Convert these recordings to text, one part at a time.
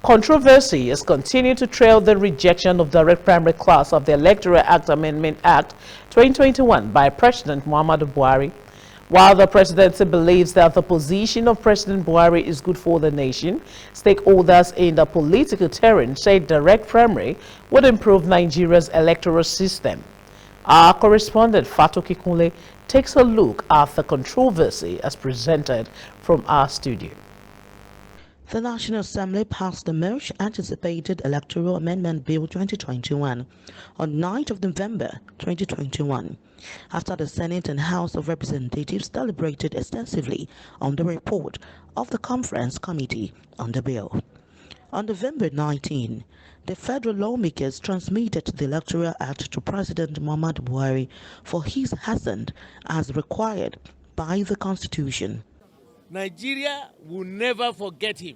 Controversy has continued to trail the rejection of direct primary class of the Electoral Act Amendment Act 2021 by President Muhammadu Buhari. While the presidency believes that the position of President Buhari is good for the nation, stakeholders in the political terrain say direct primary would improve Nigeria's electoral system. Our correspondent Fatou Kikunle takes a look at the controversy as presented from our studio. The National Assembly passed the much anticipated Electoral Amendment Bill 2021 on 9th of November 2021, after the Senate and House of Representatives deliberated extensively on the report of the Conference Committee on the bill. On November 19, the federal lawmakers transmitted the Electoral Act to President Muhammadu Buhari for his assent as required by the Constitution. Nigeria will never forget him.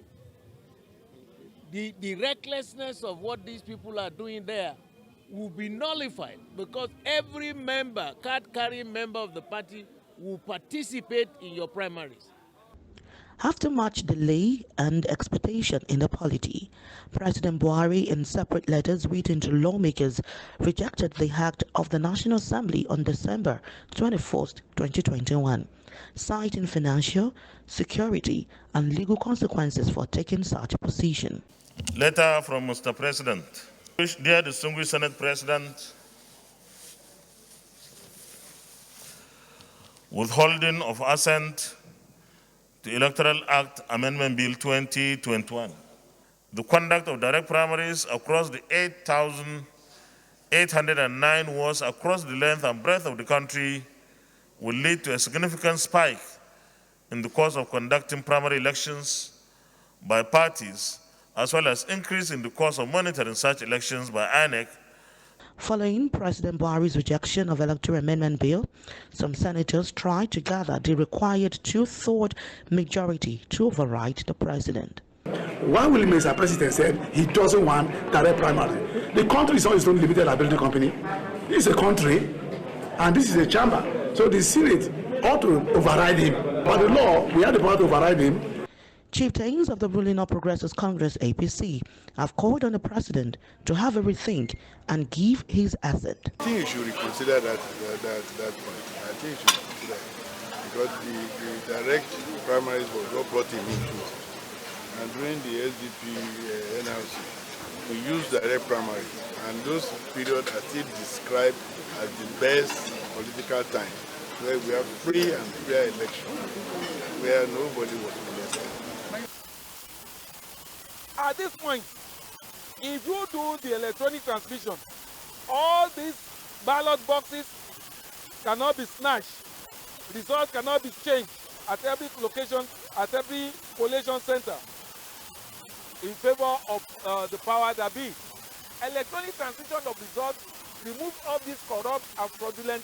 The recklessness of what these people are doing there will be nullified because every member, card-carrying member of the party will participate in your primaries. After much delay and expectation in the polity, President Buhari, in separate letters written to lawmakers, rejected the act of the National Assembly on December 21, 2021, citing financial, security, and legal consequences for taking such a position. Letter from Mr. President. Dear distinguished Senate President, withholding of assent to Electoral Act Amendment Bill 2021. The conduct of direct primaries across the 8,809 wards across the length and breadth of the country will lead to a significant spike in the cost of conducting primary elections by parties, as well as increase in the cost of monitoring such elections by INEC. Following President Buhari's rejection of Electoral Amendment Bill, some senators tried to gather the required two-thirds majority to override the president. Why will Mr. President said he doesn't want direct primary? The country is not its own limited liability company. This is a country, and this is a chamber. So the Senate ought to override him. By the law, we have the power to override him. Chieftains of the ruling All Progressives Congress (APC) have called on the president to have a rethink and give his assent. I think you should reconsider that point. I think you should consider it because the direct primaries was not brought in into it. And during the SDP NLC, we used direct primaries, and those periods are still described as the best political time, where we have free and fair election, where nobody was molested. At this point, if you do the electronic transmission, all these ballot boxes cannot be snatched. Results cannot be changed at every location, at every collation center in favor of the power that be. Electronic transmission of results remove all these corrupt and fraudulent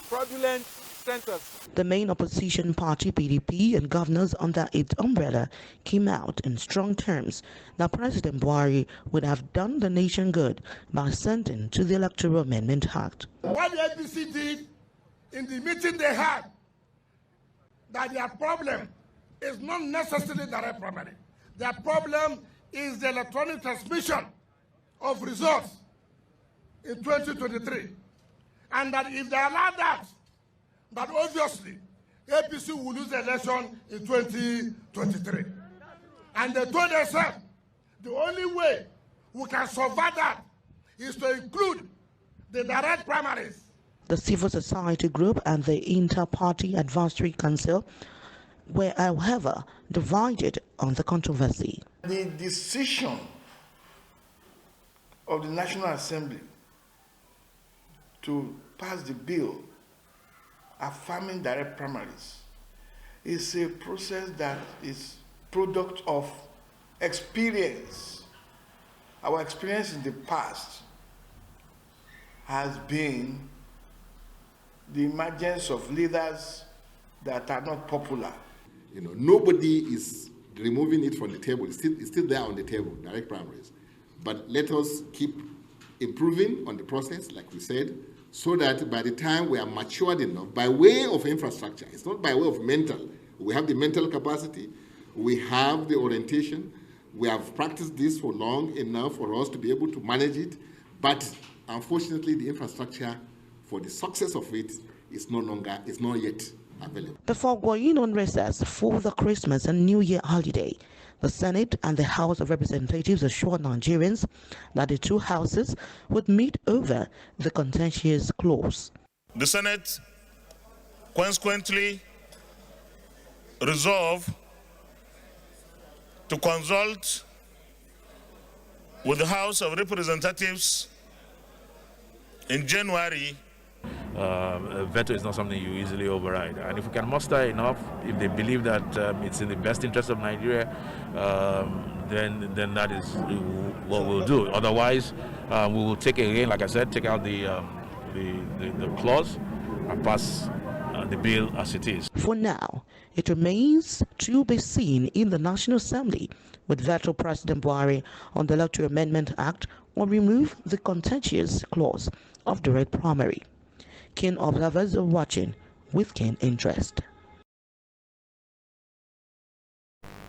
fraudulent centers. The main opposition party, PDP, and governors under its umbrella came out in strong terms that President Buhari would have done the nation good by assenting to the Electoral Amendment Act. What the APC did in the meeting they had, that their problem is not necessarily direct primary. Their problem is the electronic transmission of results in 2023. And that if they allow that obviously APC will lose the election in 2023. And they told themselves the only way we can survive that is to include the direct primaries. The civil society group and the Inter-Party Advisory Council were, however, divided on the controversy. The decision of the National Assembly to pass the bill affirming direct primaries is a process that is product of experience. Our experience in the past has been the emergence of leaders that are not popular. You know, nobody is removing it from the table. It's still there on the table, direct primaries. But let us keep improving on the process, like we said, so that by the time we are matured enough, by way of infrastructure, it's not by way of mental, we have the mental capacity, We have the orientation. We have practiced this for long enough for us to be able to manage it, but unfortunately the infrastructure for the success of it is not yet available. Before going on recess for the Christmas and New Year holiday, the Senate and the House of Representatives assured Nigerians that the two houses would meet over the contentious clause. The Senate consequently resolved to consult with the House of Representatives in January. A veto is not something you easily override, and if we can muster enough, if they believe that it's in the best interest of Nigeria, then that is what we'll do. Otherwise, we will take again, like I said, take out the clause and pass the bill as it is. For now, it remains to be seen in the National Assembly would veto President Buhari on the Electoral Amendment Act or remove the contentious clause of direct primary. Keen observers are watching with keen interest.